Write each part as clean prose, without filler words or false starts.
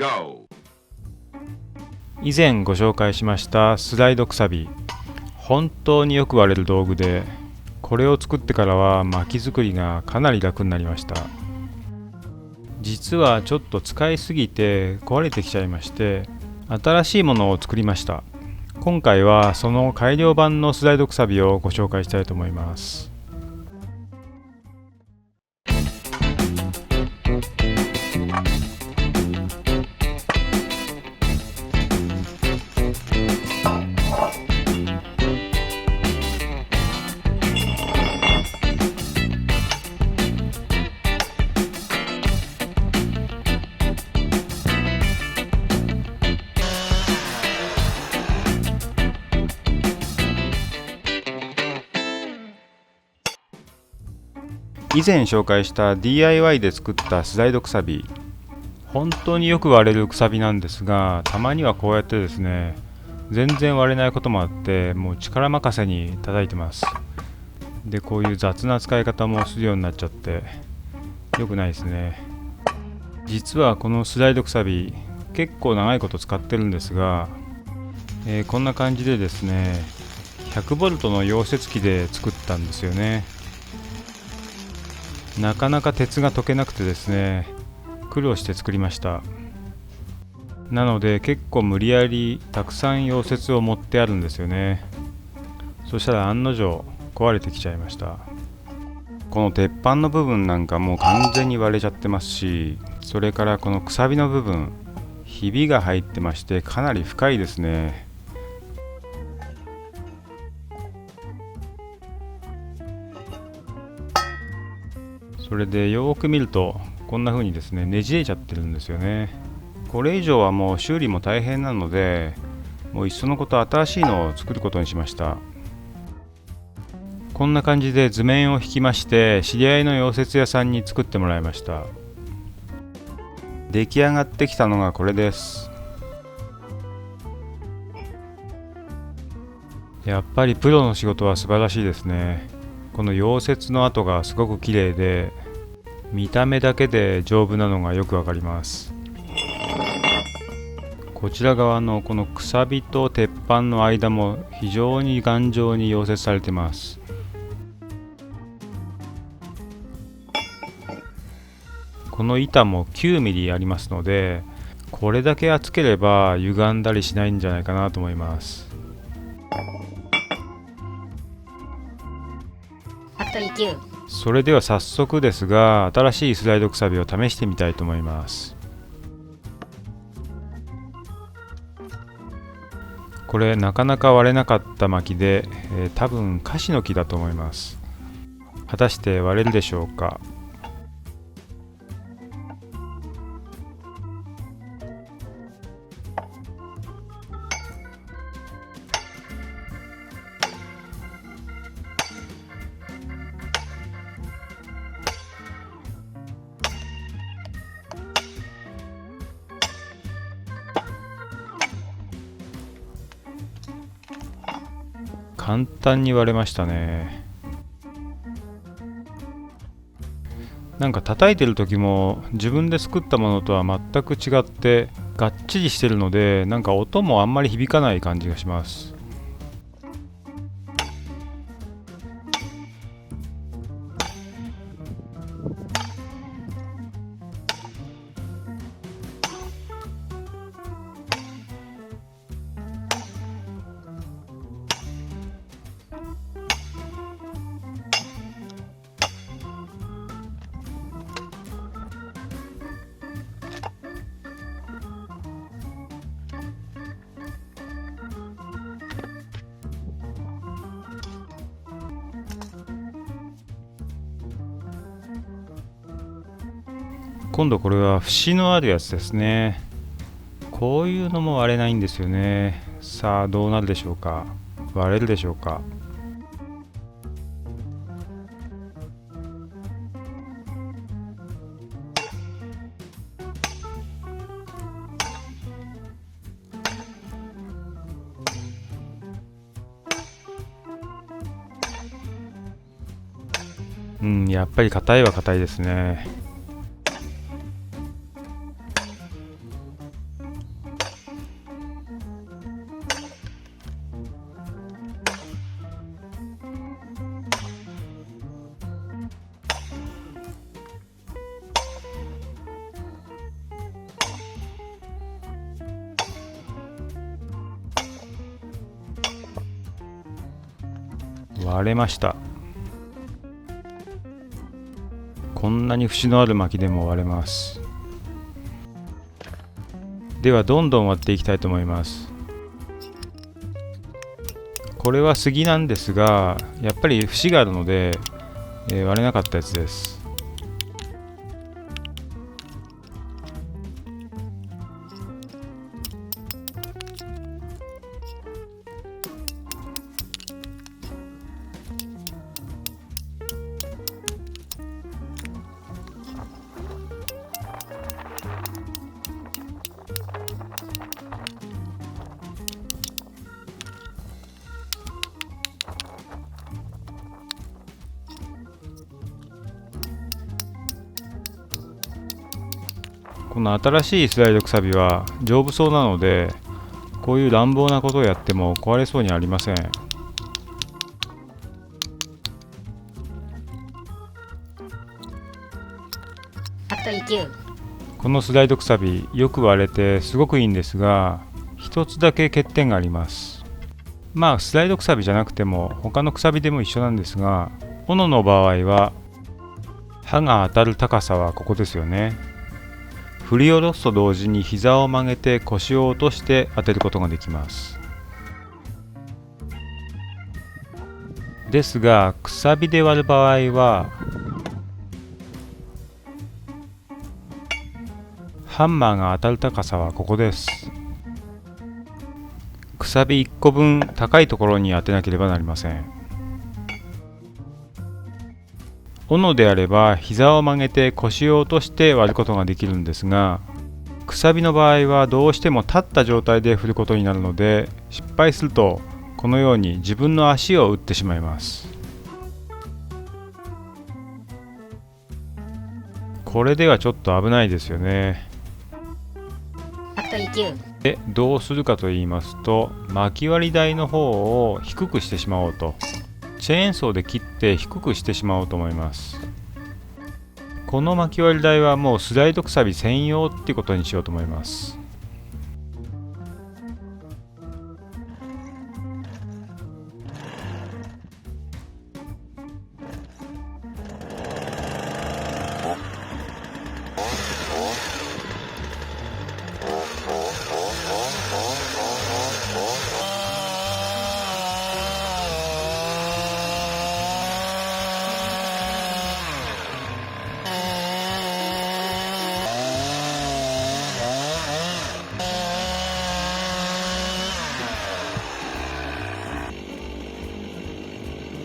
Go! 以前ご紹介しましたスライドくさび、本当によく割れる道具で、これを作ってからは薪作りがかなり楽になりました。実はちょっと使いすぎて壊れてきちゃいまして、新しいものを作りました。今回はその改良版のスライドくさびをご紹介したいと思います。以前紹介した DIY で作ったスライドくさび、本当によく割れるくさびなんですが、たまにはこうやってですね、全然割れないこともあって、もう力任せに叩いてます。で、こういう雑な使い方もするようになっちゃって良くないですね。実はこのスライドくさび結構長いこと使ってるんですが、こんな感じでですね、100V の溶接機で作ったんですよね。なかなか鉄が溶けなくてですね、苦労して作りました。なので結構無理やりたくさん溶接を持ってあるんですよね。そしたら案の定壊れてきちゃいました。この鉄板の部分なんかもう完全に割れちゃってますし、それからこのくさびの部分、ひびが入ってましてかなり深いですね。それでよーく見るとこんな風にですね、ねじれちゃってるんですよね。これ以上はもう修理も大変なので、もういっそのこと新しいのを作ることにしました。こんな感じで図面を引きまして、知り合いの溶接屋さんに作ってもらいました。出来上がってきたのがこれです。やっぱりプロの仕事は素晴らしいですね。この溶接の跡がすごく綺麗で、見た目だけで丈夫なのがよくわかります。こちら側のこのくさびと鉄板の間も非常に頑丈に溶接されています。この板も 9mm ありますので、これだけ厚ければ歪んだりしないんじゃないかなと思います。それでは早速ですが、新しいスライドくさびを試してみたいと思います。これなかなか割れなかった薪で、多分カシの木だと思います。果たして割れるでしょうか。簡単に割れましたね。なんか叩いてる時も自分で作ったものとは全く違ってがっちりしてるので、なんか音もあんまり響かない感じがします。今度これは節のあるやつですね。こういうのも割れないんですよね。さあどうなるでしょうか。割れるでしょうか。やっぱり硬いは硬いですね。割れました。こんなに節のある薪でも割れます。ではどんどん割っていきたいと思います。これは杉なんですが、やっぱり節があるので、割れなかったやつです。この新しいスライドくさびは丈夫そうなので、こういう乱暴なことをやっても壊れそうにありません。あと1球。このスライドくさびよく割れてすごくいいんですが、一つだけ欠点があります。まあスライドくさびじゃなくても他のくさびでも一緒なんですが、斧の場合は刃が当たる高さはここですよね。振り下ろすと同時に膝を曲げて腰を落として当てることができます。ですがくさびで割る場合はハンマーが当たる高さはここです。くさび1個分高いところに当てなければなりません。斧であれば膝を曲げて腰を落として割ることができるんですが、くさびの場合はどうしても立った状態で振ることになるので、失敗するとこのように自分の足を打ってしまいます。これではちょっと危ないですよね。あと1球。で、どうするかと言いますと、薪割り台の方を低くしてしまおうと。チェーンソーで切って低くしてしまおうと思います。この薪割り台はもうスライドくさび専用っていうことにしようと思います。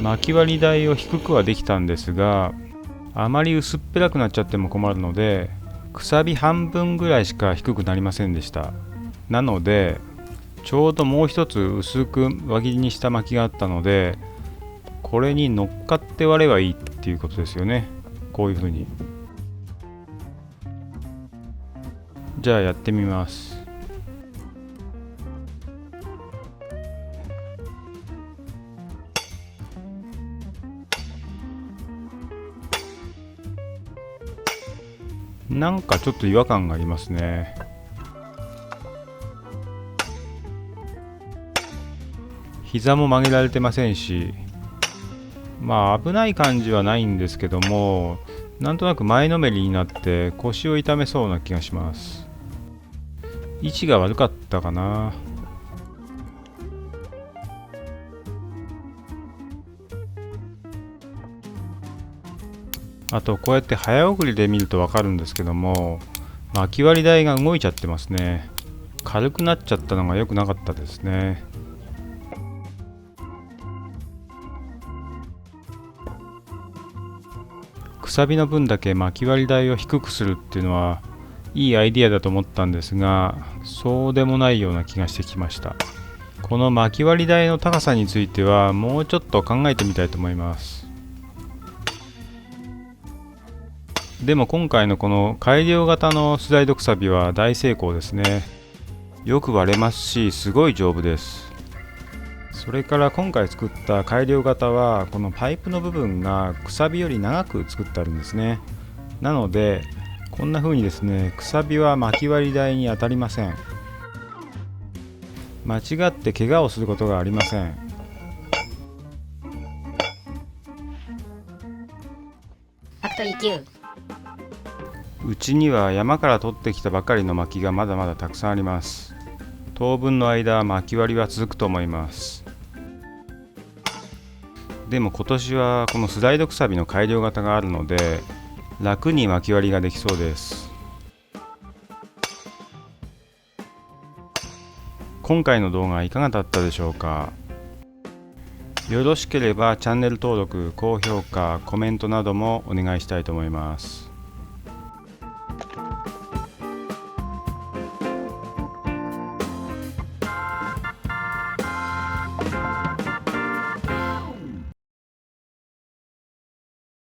薪割り台を低くはできたんですが、あまり薄っぺらくなっちゃっても困るので、くさび半分ぐらいしか低くなりませんでした。なのでちょうどもう一つ薄く輪切りにした薪があったので、これに乗っかって割ればいいっていうことですよね。こういう風に。じゃあやってみます。なんかちょっと違和感がありますね。膝も曲げられてませんし、まあ危ない感じはないんですけども、なんとなく前のめりになって腰を痛めそうな気がします。位置が悪かったかな。あとこうやって早送りで見ると分かるんですけども、薪割り台が動いちゃってますね。軽くなっちゃったのが良くなかったですね。くさびの分だけ薪割り台を低くするっていうのはいいアイディアだと思ったんですが、そうでもないような気がしてきました。この薪割り台の高さについてはもうちょっと考えてみたいと思います。でも今回のこの改良型のスライドくさびは大成功ですね。よく割れますし、すごい丈夫です。それから今回作った改良型はこのパイプの部分がくさびより長く作ってあるんですね。なのでこんな風にですね、くさびは薪割り台に当たりません。間違って怪我をすることがありません。クト EQ。うちには山から取ってきたばかりの薪がまだまだたくさんあります。当分の間、薪割りは続くと思います。でも今年はこのスライドくさびの改良型があるので、楽に薪割りができそうです。今回の動画いかがだったでしょうか。よろしければチャンネル登録、高評価、コメントなどもお願いしたいと思います。